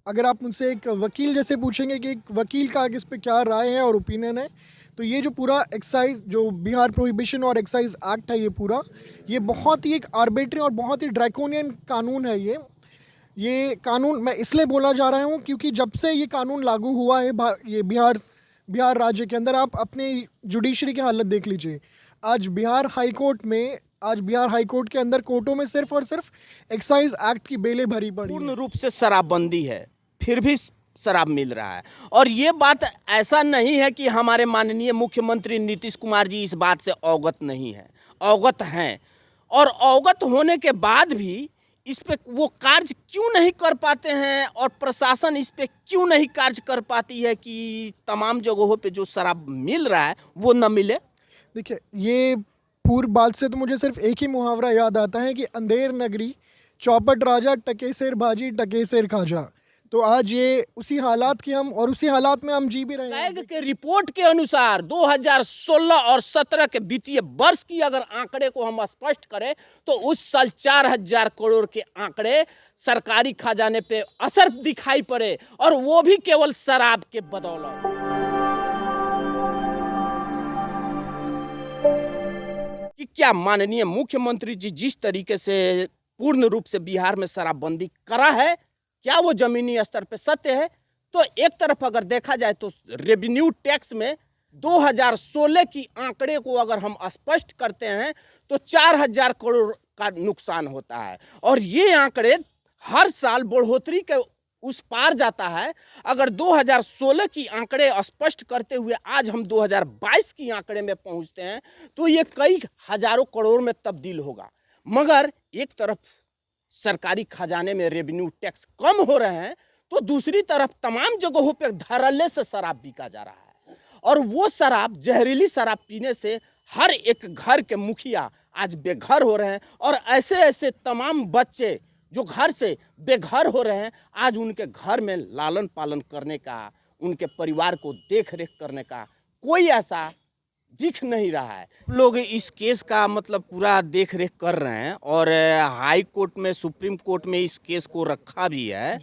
अगर आप मुझसे एक वकील जैसे पूछेंगे कि एक वकील का इस पे क्या राय है और ओपिनियन है, तो ये जो पूरा एक्साइज जो बिहार प्रोहिबिशन और एक्साइज एक्ट है, ये बहुत ही एक आर्बिट्री और बहुत ही ड्रैकोनियन कानून है। ये कानून मैं इसलिए बोला जा रहा हूँ क्योंकि जब से ये कानून लागू हुआ है ये बिहार बिहार राज्य के अंदर, आप अपने जुडिशरी की हालत देख लीजिए। आज बिहार हाई कोर्ट में आज बिहार हाई कोर्ट के अंदर कोर्टों में सिर्फ और सिर्फ एक्साइज एक्ट की बेलें भरी पड़ी पूर्ण हैं। रूप से शराबबंदी है, फिर भी शराब मिल रहा है। और ये बात ऐसा नहीं है कि हमारे माननीय मुख्यमंत्री नीतीश कुमार जी इस बात से अवगत नहीं है, अवगत हैं। और अवगत होने के बाद भी इस पे वो कार्य क्यों नहीं कर पाते हैं, और प्रशासन इस पे क्यों नहीं कार्य कर पाती है कि तमाम जगहों पे जो शराब मिल रहा है वो न मिले। देखिए, ये पूर्व बात से तो मुझे सिर्फ एक ही मुहावरा याद आता है कि अंधेर नगरी चौपट राजा टके शेर भाजी टके शेर खाजा। तो आज ये उसी हालात में हम जी भी रहे हैं। कैग के रिपोर्ट के अनुसार 2016 और 17 के वित्तीय वर्ष की अगर आंकड़े को हम स्पष्ट करें तो उस साल 4000 करोड़ के आंकड़े सरकारी खजाने पे असर दिखाई पड़े, और वो भी केवल शराब के बदौलत। कि क्या माननीय मुख्यमंत्री जी जिस तरीके से पूर्ण रूप से बिहार में शराबबंदी करा है, क्या वो जमीनी स्तर पे सत्य है? तो एक तरफ अगर देखा जाए तो रेवेन्यू टैक्स में 2016 की आंकड़े को अगर हम स्पष्ट करते हैं तो 4000 करोड़ का नुकसान होता है, और ये आंकड़े हर साल बढ़ोतरी के उस पार जाता है। अगर 2016 की आंकड़े स्पष्ट करते हुए आज हम 2022 की आंकड़े में पहुंचते हैं तो ये कई हजारों करोड़ में तब्दील होगा। मगर एक तरफ सरकारी खजाने में रेवेन्यू टैक्स कम हो रहे हैं, तो दूसरी तरफ तमाम जगहों पे धड़ल्ले से शराब बिका जा रहा है, और वो शराब, जहरीली शराब पीने से हर एक घर के मुखिया आज बेघर हो रहे हैं, और ऐसे ऐसे तमाम बच्चे जो घर से बेघर हो रहे हैं, आज उनके घर में लालन पालन करने का, उनके परिवार को देख रेख करने का कोई ऐसा दिख नहीं रहा है। लोग इस केस का मतलब पूरा देख रेख कर रहे हैं, और हाई कोर्ट में, सुप्रीम कोर्ट में इस केस को रखा भी है।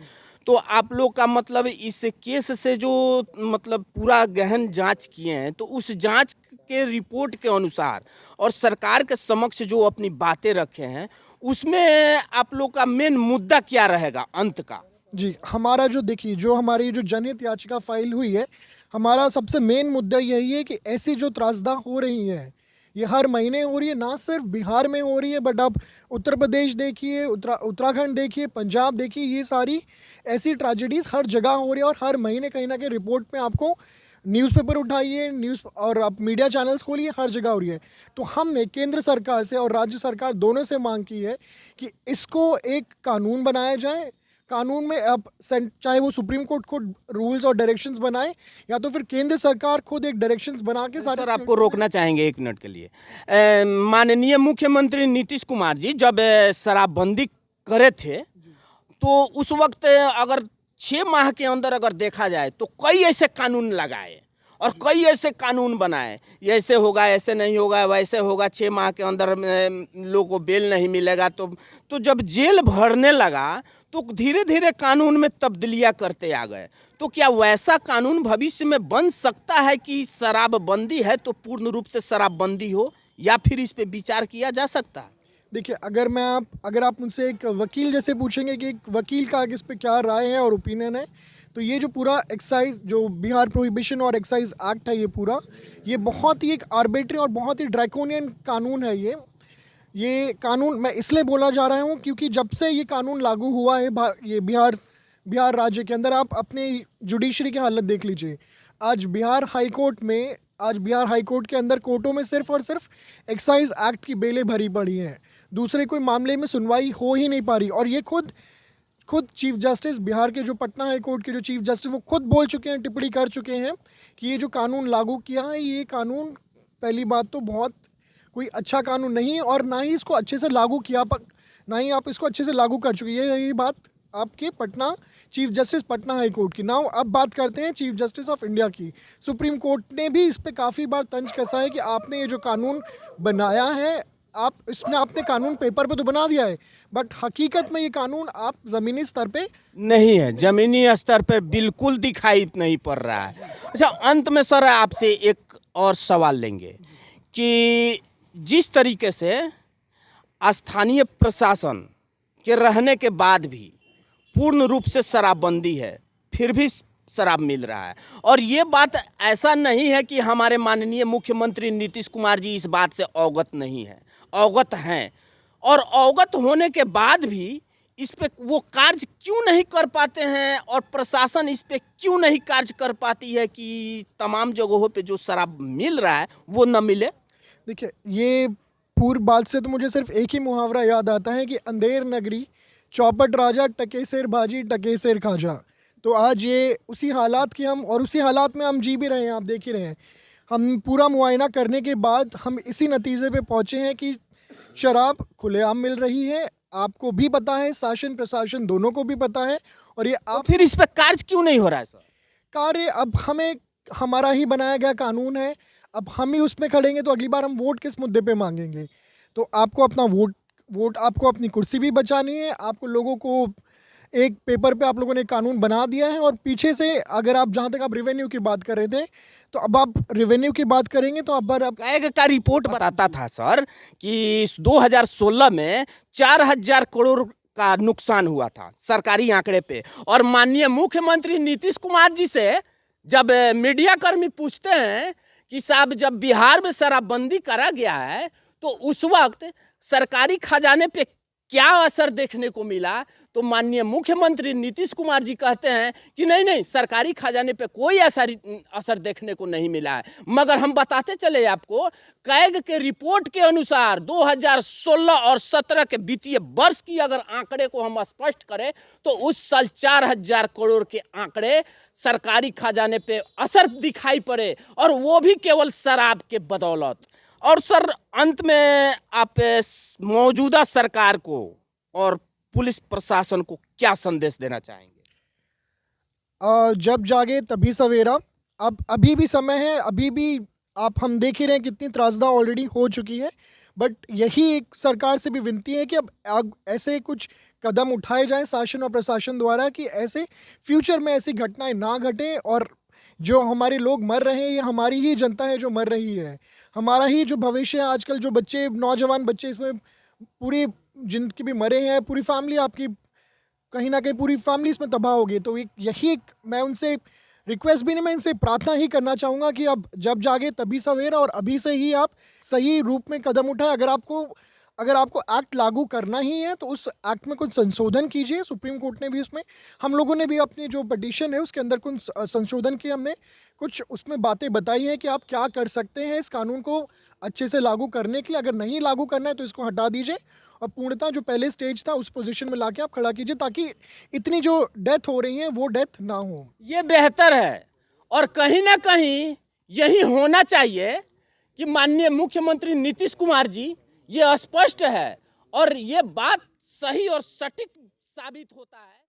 तो आप लोग का मतलब इस केस से जो मतलब पूरा गहन जांच किए हैं, तो उस जांच के रिपोर्ट के अनुसार और सरकार के समक्ष जो अपनी बातें रखे हैं, उसमें आप लोग का मेन मुद्दा क्या रहेगा अंत का? जी, हमारा जो देखिए, जो हमारी जो जनहित याचिका फाइल हुई है, हमारा सबसे मेन मुद्दा यही है कि ऐसी जो त्रासदा हो रही है, ये हर महीने हो रही है। ना सिर्फ बिहार में हो रही है, बट आप उत्तर प्रदेश देखिए, उत्तराखंड देखिए, पंजाब देखिए, ये सारी ऐसी ट्रेजेडीज़ हर जगह हो रही है। और हर महीने कहीं ना कहीं रिपोर्ट में आपको न्यूज़पेपर उठाइए, और आप मीडिया चैनल्स खोलिए, हर जगह हो रही है। तो हमने केंद्र सरकार से और राज्य सरकार दोनों से मांग की है कि इसको एक कानून बनाया जाए। कानून में अब चाहे वो सुप्रीम कोर्ट खुद रूल्स और डायरेक्शंस बनाए, या तो फिर केंद्र सरकार खुद एक डायरेक्शंस बना के सारे। सर, आपको रोकना चाहेंगे एक मिनट के लिए। माननीय मुख्यमंत्री नीतीश कुमार जी जब शराबबंदी करे थे, तो उस वक्त अगर 6 माह के अंदर अगर देखा जाए तो कई ऐसे कानून लगाए और कई ऐसे कानून बनाए, ये ऐसे होगा, ऐसे नहीं होगा, वैसे होगा, 6 माह के अंदर लोगों को बेल नहीं मिलेगा। तो जब जेल भरने लगा तो धीरे धीरे कानून में तब्दीलियां करते आ गए। तो क्या वैसा कानून भविष्य में बन सकता है कि शराबबंदी है तो पूर्ण रूप से शराबबंदी हो, या फिर इस पे विचार किया जा सकता है? देखिए, अगर आप मुझसे एक वकील जैसे पूछेंगे कि एक वकील का इस पे क्या राय है और ओपिनियन है, तो ये जो पूरा एक्साइज जो बिहार प्रोहिबिशन और एक्साइज एक्ट है, ये बहुत ही एक आर्बिट्री और बहुत ही ड्रैकोनियन कानून है। ये कानून मैं इसलिए बोला जा रहा हूँ क्योंकि जब से ये कानून लागू हुआ है ये बिहार राज्य के अंदर, आप अपने जुडिशरी की हालत देख लीजिए। आज बिहार हाई कोर्ट के अंदर कोर्टों में सिर्फ और सिर्फ एक्साइज एक्ट की बेलें भरी पड़ी हैं। दूसरे कोई मामले में सुनवाई हो ही नहीं पा रही। और ये खुद चीफ जस्टिस बिहार के, जो पटना हाई कोर्ट के जो चीफ जस्टिस, वो खुद बोल चुके हैं, टिप्पणी कर चुके हैं कि ये जो कानून लागू किया है, ये कानून पहली बात तो बहुत कोई अच्छा कानून नहीं है, और ना ही इसको अच्छे से लागू किया, ना ही आप इसको अच्छे से लागू कर चुके। ये रही बात आपके chief justice Patna high court की। नाउ अब बात करते हैं चीफ जस्टिस ऑफ इंडिया की। सुप्रीम कोर्ट ने भी इस पे काफ़ी बार तंज कसा है कि आपने ये जो कानून बनाया है, आप इसमें आपने कानून पेपर पे तो बना दिया है, बट हकीकत में ये कानून आप ज़मीनी स्तर पे नहीं है, जमीनी स्तर पर बिल्कुल दिखाई नहीं पड़ रहा है। अच्छा, अंत में सर आपसे एक और सवाल लेंगे कि जिस तरीके से स्थानीय प्रशासन के रहने के बाद भी पूर्ण रूप से शराबबंदी है, फिर भी शराब मिल रहा है, और ये बात ऐसा नहीं है कि हमारे माननीय मुख्यमंत्री नीतीश कुमार जी इस बात से अवगत नहीं है, अवगत हैं, और अवगत होने के बाद भी इस पे वो कार्य क्यों नहीं कर पाते हैं, और प्रशासन इस पे क्यों नहीं कार्य कर पाती है कि तमाम जगहों पे जो शराब मिल रहा है वो न मिले। देखिए, ये पूर्व बात से तो मुझे सिर्फ एक ही मुहावरा याद आता है कि अंधेर नगरी चौपट राजा टके शेर भाजी टके शेर खाजा। तो आज ये उसी हालात की हम, और उसी हालात में हम जी भी रहे हैं, आप देख ही रहे हैं। हम पूरा मुआयना करने के बाद हम इसी नतीजे पे पहुँचे हैं कि शराब खुलेआम मिल रही है, आपको भी पता है, शासन प्रशासन दोनों को भी पता है, और ये तो आप फिर इस पे कार्य क्यों नहीं हो रहा है सर? कार्य अब हमें हमारा ही बनाया गया कानून है, अब हम ही उसमें खड़ेंगे तो अगली बार हम वोट किस मुद्दे पे मांगेंगे। तो आपको अपना वोट आपको अपनी कुर्सी भी बचानी है, आपको लोगों को एक पेपर पे आप लोगों ने कानून बना दिया है, और पीछे से अगर आप जहाँ तक आप रेवेन्यू की बात कर रहे थे, तो अब आप रेवेन्यू की बात करेंगे तो अब कैग का रिपोर्ट बताता था सर कि 2016 में 4,000 करोड़ का नुकसान हुआ था सरकारी आंकड़े पे, और माननीय मुख्यमंत्री नीतीश कुमार जी से जब मीडिया कर्मी पूछते हैं कि साहब जब बिहार में शराबबंदी करा गया है तो उस वक्त सरकारी खजाने पे क्या असर देखने को मिला, तो माननीय मुख्यमंत्री नीतीश कुमार जी कहते हैं कि नहीं नहीं, सरकारी खजाने पे कोई असर देखने को नहीं मिला है। मगर हम बताते चले आपको, कैग के रिपोर्ट के अनुसार 2016 और 17 के वित्तीय वर्ष की अगर आंकड़े को हम स्पष्ट करें तो उस साल 4,000 करोड़ के आंकड़े सरकारी खजाने पे असर दिखाई पड़े, और वो भी केवल शराब के बदौलत। और सर अंत में आप मौजूदा सरकार को और पुलिस प्रशासन को क्या संदेश देना चाहेंगे? जब जागे तभी सवेरा। अब अभी भी समय है, अभी भी आप हम देख ही रहे हैं कितनी त्रासदा ऑलरेडी हो चुकी है, बट यही एक सरकार से भी विनती है कि अब ऐसे कुछ कदम उठाए जाएं शासन और प्रशासन द्वारा कि ऐसे फ्यूचर में ऐसी घटनाएं ना घटें, और जो हमारे लोग मर रहे हैं ये हमारी ही जनता है जो मर रही है, हमारा ही जो भविष्य है। आजकल जो बच्चे, नौजवान बच्चे इसमें पूरी जिनकी भी मरे हैं, पूरी फैमिली आपकी कहीं ना कहीं पूरी फैमिली इसमें तबाह होगी। तो यही एक मैं उनसे रिक्वेस्ट भी नहीं, मैं इनसे प्रार्थना ही करना चाहूँगा कि अब जब जागे तभी सवेरा, और अभी से ही आप सही रूप में कदम उठाएं। अगर आपको एक्ट लागू करना ही है तो उस एक्ट में कुछ संशोधन कीजिए। सुप्रीम कोर्ट ने भी उसमें, हम लोगों ने भी अपनी जो पिटीशन है उसके अंदर कुछ संशोधन किए, हमने कुछ उसमें बातें बताई हैं कि आप क्या कर सकते हैं इस कानून को अच्छे से लागू करने के लिए। अगर नहीं लागू करना है तो इसको हटा दीजिए, और पूर्णतः जो पहले स्टेज था उस पोजीशन में लाके आप खड़ा कीजिए, ताकि इतनी जो डेथ हो रही है वो डेथ ना हो। ये बेहतर है, और कहीं ना कहीं यही होना चाहिए कि माननीय मुख्यमंत्री नीतीश कुमार जी, ये स्पष्ट है और ये बात सही और सटीक साबित होता है।